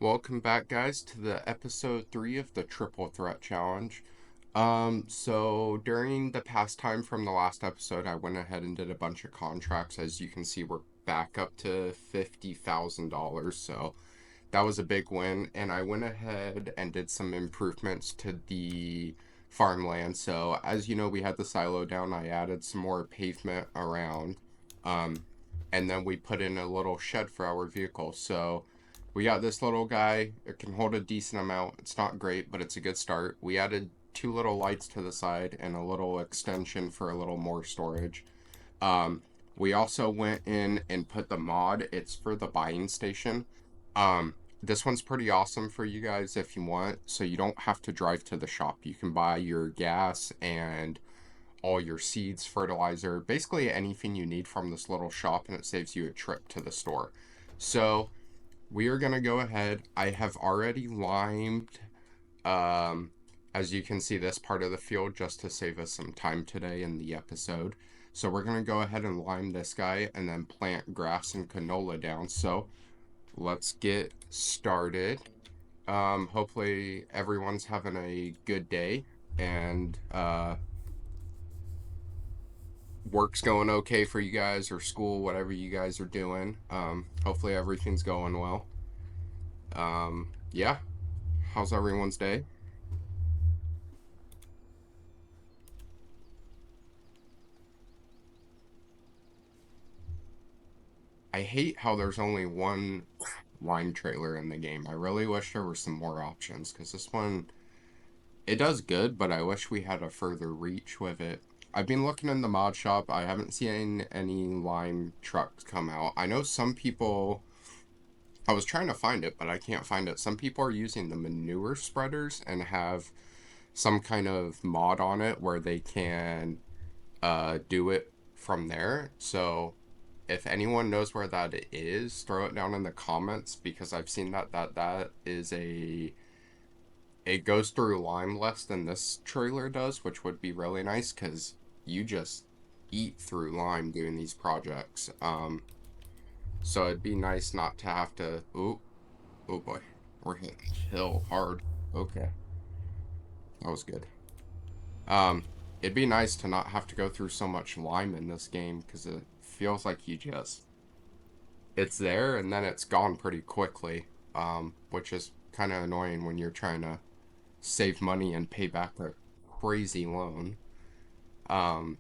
Welcome back, guys, to the episode 3 of the Triple Threat Challenge. So during the past time from the last episode, I went ahead and did a bunch of contracts. As you can see, we're back up to $50,000, so that was a big win. And I went ahead and did some improvements to the farmland. So as you know, we had the silo down. I added some more pavement around, and then we put in a little shed for our vehicle. So we got this little guy. It can hold a decent amount. It's not great, but it's a good start. We added 2 little lights to the side and a little extension for a little more storage. We also went in and put the mod. It's for the buying station. This one's pretty awesome for you guys if you want. So you don't have to drive to the shop. You can buy your gas and all your seeds, fertilizer, basically anything you need from this little shop, and it saves you a trip to the store. So we are going to go ahead. I have already limed, as you can see, this part of the field just to save us some time today in the episode. So we're going to go ahead and lime this guy and then plant grass and canola down. So let's get started. Hopefully everyone's having a good day and work's going okay for you guys, or school, whatever you guys are doing. Hopefully everything's going well. Yeah. How's everyone's day? I hate how there's only one line trailer in the game. I really wish there were some more options, because this one, it does good, but I wish we had a further reach with it. I've been looking in the mod shop. I haven't seen any lime trucks come out. I know some people, I was trying to find it, but I can't find it. Some people are using the manure spreaders and have some kind of mod on it where they can do it from there. So if anyone knows where that is, throw it down in the comments, because I've seen that is it goes through lime less than this trailer does, which would be really nice because you just eat through lime doing these projects. So it'd be nice not to have to. Oh boy, we're hitting hill hard. Okay, that was good. It'd be nice to not have to go through so much lime in this game, because it feels like it's there and then it's gone pretty quickly. Which is kind of annoying when you're trying to save money and pay back a crazy loan. Um,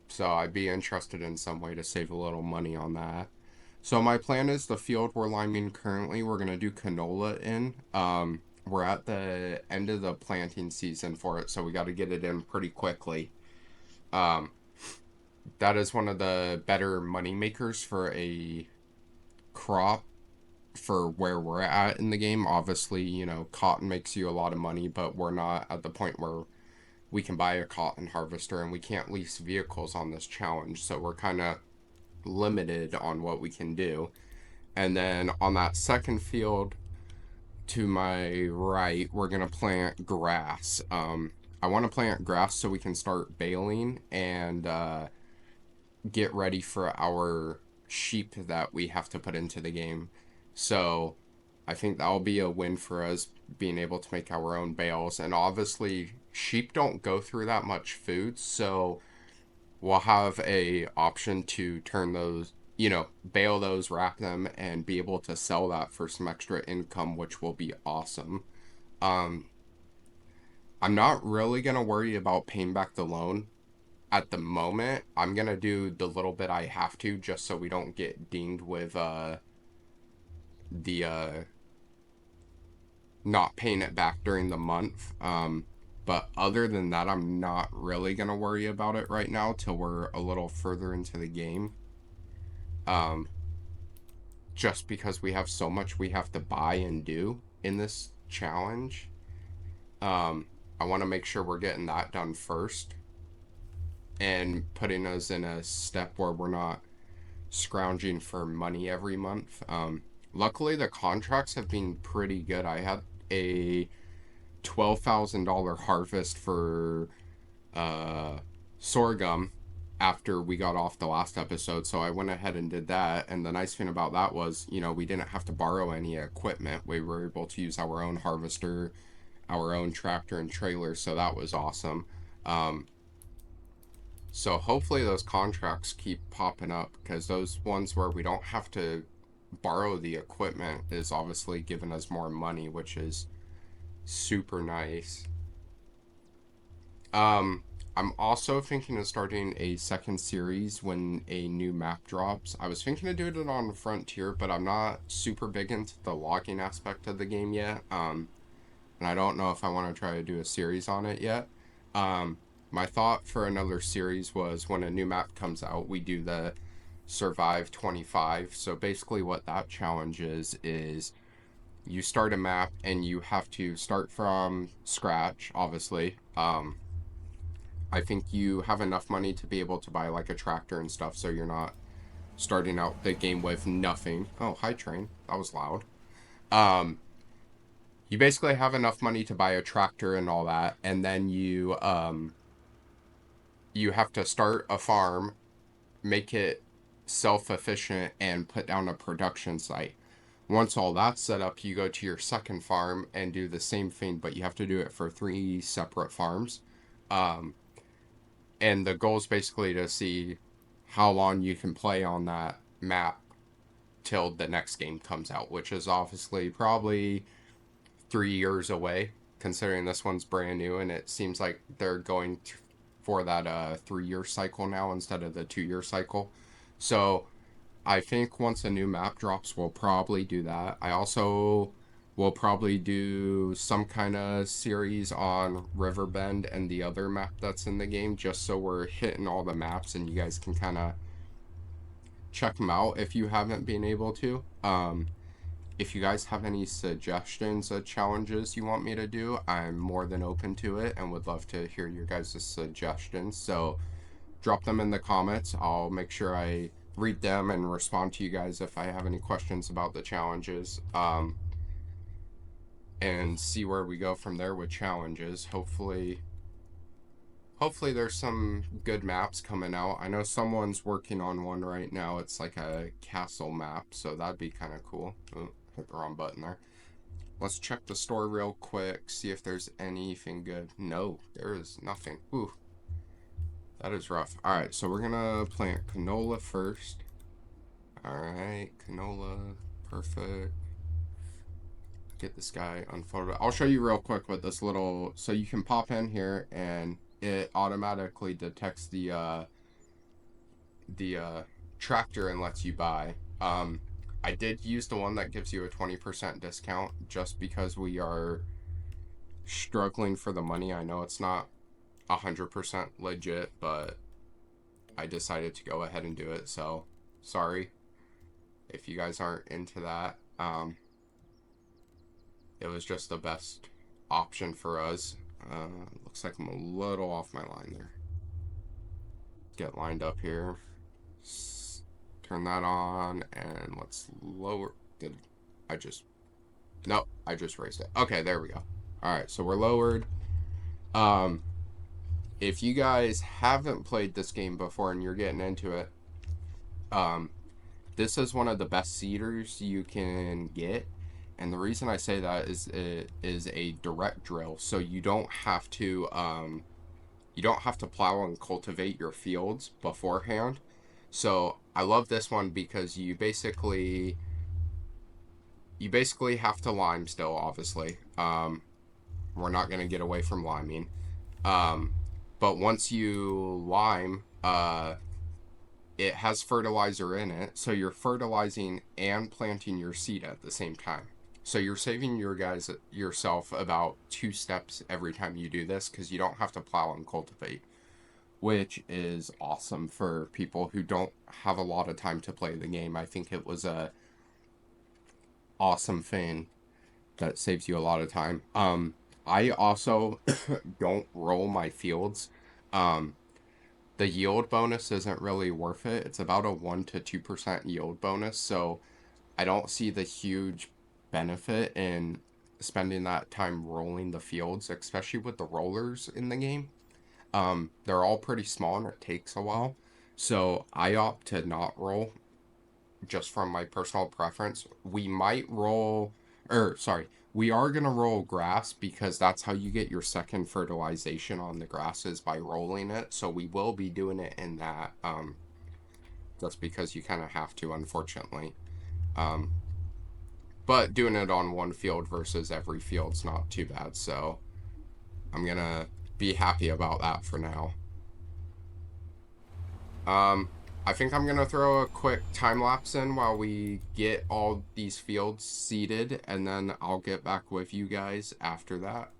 so I'd be interested in some way to save a little money on that. So my plan is the field we're liming currently, we're gonna do canola in. We're at the end of the planting season for it, so we got to get it in pretty quickly. Um, that is one of the better money makers for a crop for where we're at in the game. Obviously, cotton makes you a lot of money, but we're not at the point where we can buy a cotton harvester, and we can't lease vehicles on this challenge, so we're kind of limited on what we can do. And then on that second field to my right, we're gonna plant grass. I want to plant grass so we can start baling and get ready for our sheep that we have to put into the game. So I think that'll be a win for us, being able to make our own bales. And obviously sheep don't go through that much food, so we'll have a option to turn those, bale those, wrap them, and be able to sell that for some extra income, which will be awesome. Um, I'm not really gonna worry about paying back the loan at the moment. I'm gonna do the little bit I have to, just so we don't get dinged with the not paying it back during the month. But other than that, I'm not really gonna worry about it right now till we're a little further into the game. Um, just because we have so much we have to buy and do in this challenge. I want to make sure we're getting that done first and putting us in a step where we're not scrounging for money every month. Luckily, the contracts have been pretty good. I had a $12,000 harvest for sorghum after we got off the last episode, so I went ahead and did that. And the nice thing about that was, we didn't have to borrow any equipment. We were able to use our own harvester, our own tractor and trailer, so that was awesome. Um, so hopefully those contracts keep popping up, because those ones where we don't have to borrow the equipment is obviously giving us more money, which is super nice. Um, I'm also thinking of starting a second series when a new map drops. I was thinking of doing it on Frontier, but I'm not super big into the logging aspect of the game yet. And I don't know if I want to try to do a series on it yet. Um, my thought for another series was when a new map comes out, we do the Survive 25. So basically, what that challenge is you start a map and you have to start from scratch, obviously. I think you have enough money to be able to buy like a tractor and stuff, so you're not starting out the game with nothing. Oh, hi train. That was loud. Um, you basically have enough money to buy a tractor and all that, and then you have to start a farm, make it self-efficient, and put down a production site. Once all that's set up, you go to your second farm and do the same thing, but you have to do it for three separate farms. Um, and the goal is basically to see how long you can play on that map till the next game comes out, which is obviously probably 3 years away, considering this one's brand new, and it seems like they're going for that 3 year cycle now instead of the 2 year cycle. So I think once a new map drops, we'll probably do that. I also will probably do some kind of series on Riverbend and the other map that's in the game, just so we're hitting all the maps and you guys can kind of check them out if you haven't been able to. If you guys have any suggestions of challenges you want me to do, I'm more than open to it and would love to hear your guys' suggestions. So drop them in the comments. I'll make sure I read them and respond to you guys if I have any questions about the challenges. And see where we go from there with challenges. Hopefully there's some good maps coming out. I know someone's working on one right now. It's like a castle map, so that'd be kind of cool. Oh, hit the wrong button there. Let's check the store real quick, see if there's anything good. No, there is nothing. Ooh, that is rough. Alright, so we're gonna plant canola first. Alright, canola. Perfect. Get this guy unfolded. I'll show you real quick with this little. So you can pop in here and it automatically detects the tractor and lets you buy. I did use the one that gives you a 20% discount just because we are struggling for the money. I know it's not 100% legit, but I decided to go ahead and do it. So sorry if you guys aren't into that. It was just the best option for us. Looks like I'm a little off my line there. Get lined up here. Turn that on and let's lower. Did I just? Nope, I just raised it. Okay, there we go. All right, so we're lowered. Um, if you guys haven't played this game before and you're getting into it, um, this is one of the best seeders you can get. And the reason I say that is it is a direct drill, so you don't have to plow and cultivate your fields beforehand. So I love this one because you basically have to lime still, obviously. We're not gonna get away from liming. Um, but once you lime, it has fertilizer in it, so you're fertilizing and planting your seed at the same time. So you're saving yourself about 2 steps every time you do this because you don't have to plow and cultivate, which is awesome for people who don't have a lot of time to play the game. I think it was a awesome thing that saves you a lot of time. I also don't roll my fields. Um, the yield bonus isn't really worth it. It's about a 1 to 2% yield bonus, so I don't see the huge benefit in spending that time rolling the fields, especially with the rollers in the game. They're all pretty small and it takes a while. So I opt to not roll just from my personal preference. We might roll, or sorry, we are going to roll grass because that's how you get your second fertilization on the grass is by rolling it. So we will be doing it in that, just because you kind of have to, unfortunately. Um, but doing it on one field versus every field's not too bad. So I'm going to be happy about that for now. I think I'm gonna throw a quick time lapse in while we get all these fields seeded, and then I'll get back with you guys after that.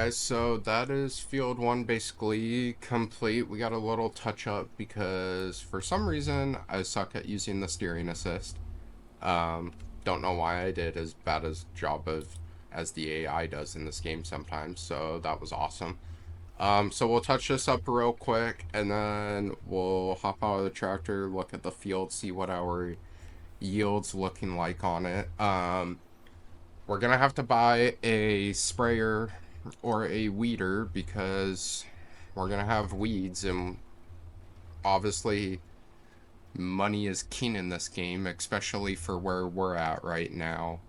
guys, so that is field one basically complete. We got a little touch up because for some reason I suck at using the steering assist. Um, don't know why I did as bad as job of as the AI does in this game sometimes, so that was awesome. So we'll touch this up real quick and then we'll hop out of the tractor, look at the field, see what our yield's looking like on it. We're gonna have to buy a sprayer or a weeder because we're gonna have weeds, and obviously money is king in this game, especially for where we're at right now.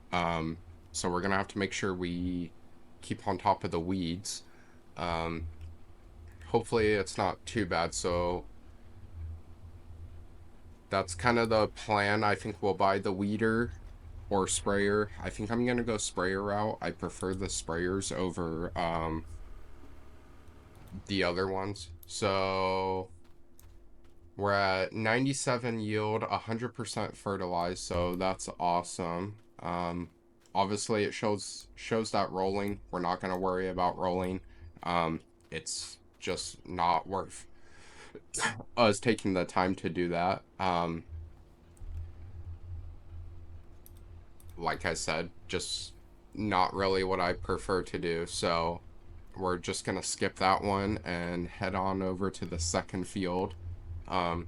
So we're gonna have to make sure we keep on top of the weeds. Um, Hopefully it's not too bad. So that's kind of the plan. I think we'll buy the weeder or sprayer. I think I'm gonna go sprayer route. I prefer the sprayers over the other ones. So we're at 97 yield, 100% fertilized, so that's awesome. Obviously it shows that rolling. We're not gonna worry about rolling. It's just not worth us taking the time to do that. Like I said, just not really what I prefer to do. So we're just gonna skip that one and head on over to the second field. Um,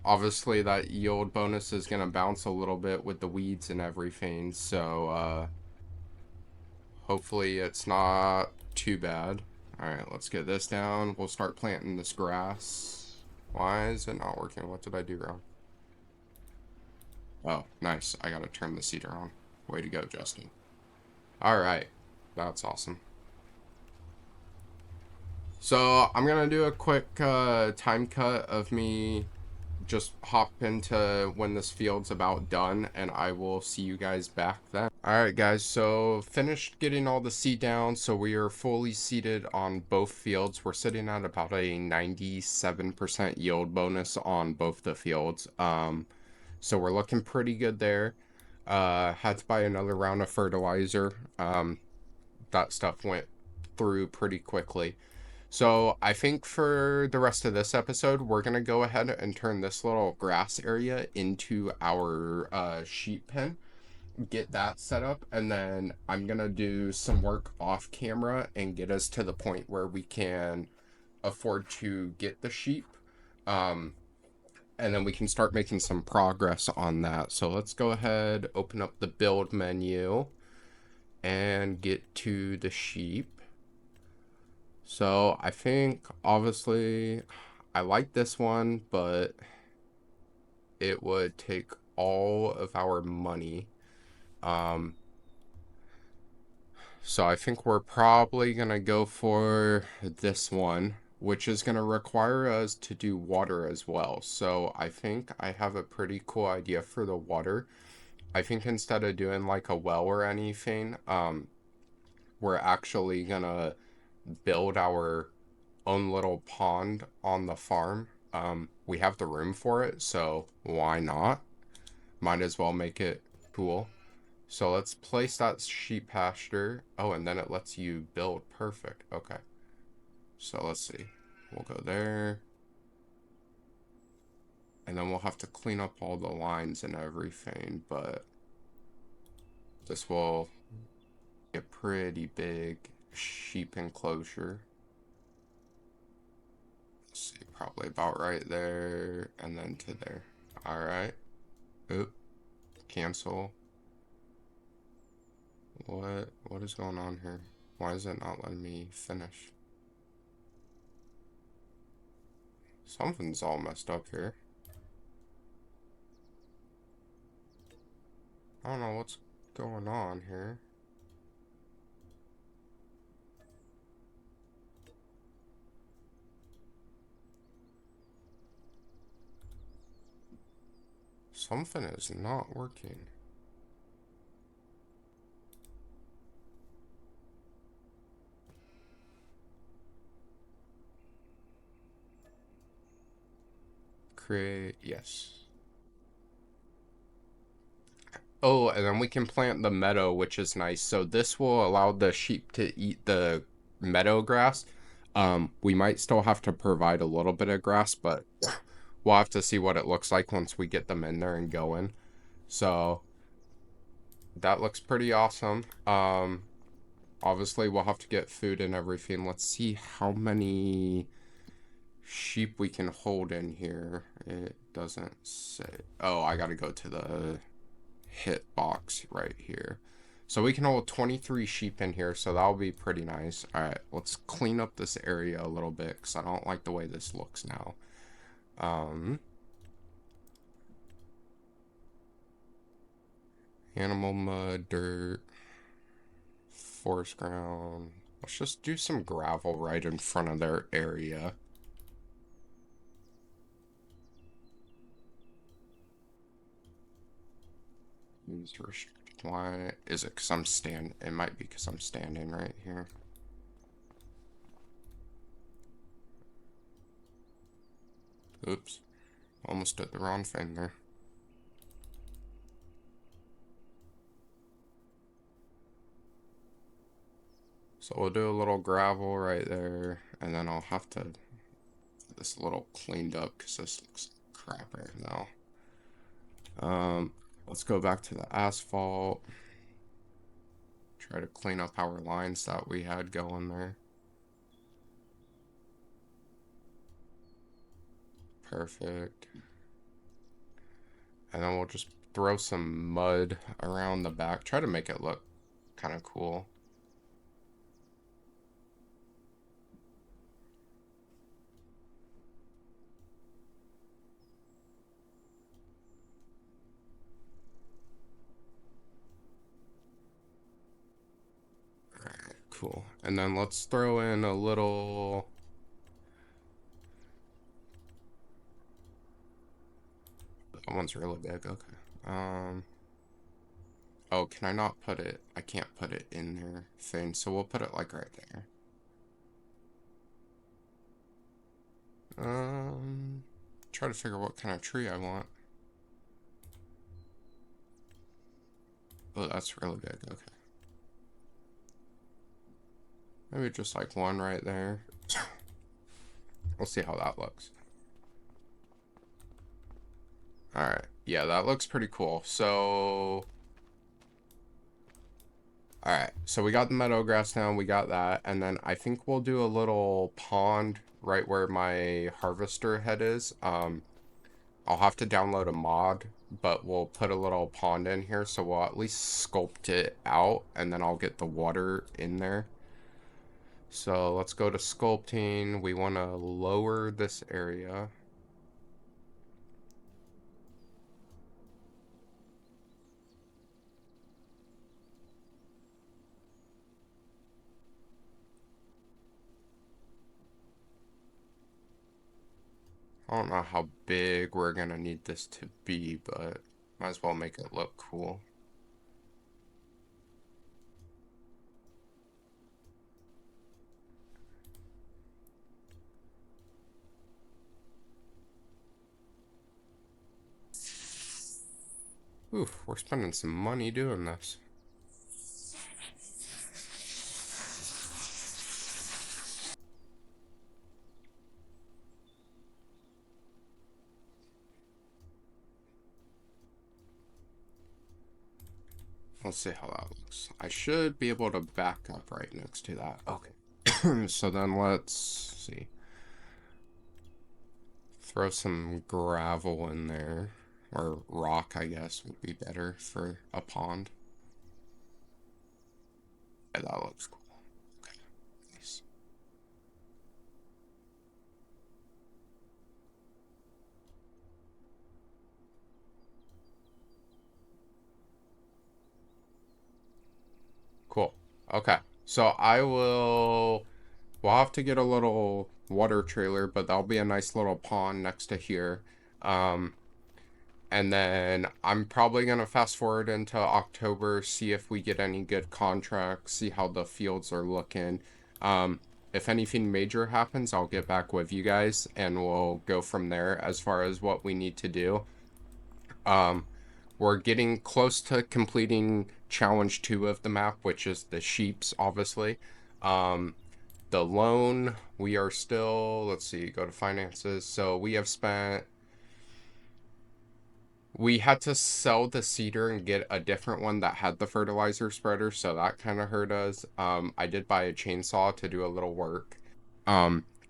Obviously that yield bonus is gonna bounce a little bit with the weeds and everything. So hopefully it's not too bad. All right, let's get this down. We'll start planting this grass. Why is it not working? What did I do wrong? Oh, nice. I gotta turn the seeder on. Way to go, Justin. All right, that's awesome. So I'm gonna do a quick time cut of me just hop into when this field's about done, and I will see you guys back then. Alright guys, so finished getting all the seed down, so we are fully seeded on both fields. We're sitting at about a 97% yield bonus on both the fields. So we're looking pretty good there. Had to buy another round of fertilizer. That stuff went through pretty quickly. So I think for the rest of this episode, we're going to go ahead and turn this little grass area into our sheep pen, get that set up, and then I'm going to do some work off camera and get us to the point where we can afford to get the sheep. And then we can start making some progress on that. So let's go ahead, open up the build menu and get to the sheep. So I think obviously I like this one, but it would take all of our money. So I think we're probably gonna go for this one, which is gonna require us to do water as well. So I think I have a pretty cool idea for the water. I think instead of doing like a well or anything, we're actually gonna build our own little pond on the farm. We have the room for it, so why not? Might as well make it cool. So let's place that sheep pasture. Oh, and then it lets you build. Perfect. Okay. So let's see. We'll go there. And then we'll have to clean up all the lines and everything, but this will be a pretty big sheep enclosure. See, probably about right there and then to there. Alright. Oop. Cancel. What is going on here? Why is it not letting me finish? Something's all messed up here. I don't know what's going on here. Something is not working. Create, yes. Oh, and then we can plant the meadow, which is nice. So this will allow the sheep to eat the meadow grass. We might still have to provide a little bit of grass, but we'll have to see what it looks like once we get them in there and going. So that looks pretty awesome. Obviously we'll have to get food and everything. Let's see how many sheep we can hold in here. It doesn't say. Oh, I gotta go to the hit box right here. So we can hold 23 sheep in here, so that'll be pretty nice. Alright, let's clean up this area a little bit, because I don't like the way this looks now. Animal mud, dirt, forest ground. Let's just do some gravel right in front of their area. Use restrict. Why is it? Because I'm standing. It might be because I'm standing right here. Oops. Almost did the wrong thing there. So we'll do a little gravel right there, and then I'll have to get this a little cleaned up because this looks crap right now. Let's go back to the asphalt. Try to clean up our lines that we had going there. Perfect. And then we'll just throw some mud around the back. Try to make it look kind of cool. Alright, cool. And then let's throw in a little... That one's really big, okay. Oh, can I not put it? I can't put it in there thing, so we'll put it like right there. Try to figure what kind of tree I want. Oh, that's really big, okay. Maybe just like one right there. We'll see how that looks. Alright, yeah, that looks pretty cool. So... Alright, so we got the meadow grass down, we got that, and then I think we'll do a little pond right where my harvester head is. I'll have to download a mod, but we'll put a little pond in here, so we'll at least sculpt it out, and then I'll get the water in there. So let's go to sculpting. We want to lower this area. I don't know how big we're gonna need this to be, but might as well make it look cool. Oof, we're spending some money doing this. Let's see how that looks. I should be able to back up right next to that. Okay. So then let's see. Throw some gravel in there. Or rock, I guess, would be better for a pond. Yeah, that looks cool. Okay, nice. Cool. Okay. So I will... We'll have to get a little water trailer, but that'll be a nice little pond next to here. And then I'm probably going to fast forward into October, see if we get any good contracts, see how the fields are looking. If anything major happens, I'll get back with you guys and we'll go from there as far as what we need to do. We're getting close to completing challenge 2 of the map, which is the sheeps, obviously. Um, the loan, we are still, let's see, go to finances. So we have spent, we had to sell the cedar and get a different one that had the fertilizer spreader, so that kind of hurt us. I did buy a chainsaw to do a little work.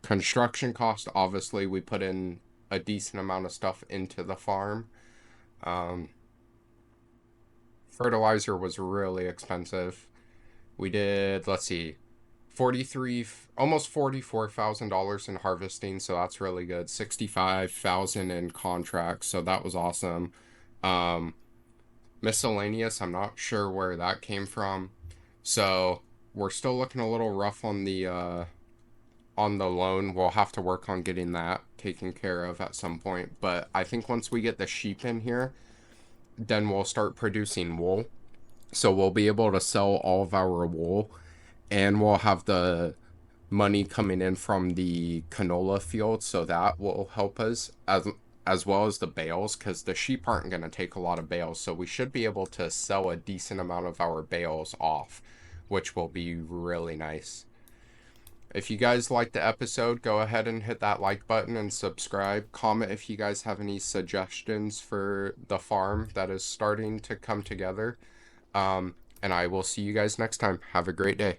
Construction cost, obviously, we put in a decent amount of stuff into the farm. Um, Fertilizer was really expensive. We did, let's see, 43, almost $44,000 in harvesting, so that's really good. 65,000 in contracts, so that was awesome. Um, Miscellaneous, I'm not sure where that came from. So we're still looking a little rough on the loan. We'll have to work on getting that taken care of at some point. But I think once we get the sheep in here, then we'll start producing wool. So we'll be able to sell all of our wool, and we'll have the money coming in from the canola field, so that will help us as well as the bales, because the sheep aren't going to take a lot of bales, so we should be able to sell a decent amount of our bales off, which will be really nice. If you guys liked the episode, go ahead and hit that like button and subscribe. Comment if you guys have any suggestions for the farm that is starting to come together. And I will see you guys next time. Have a great day.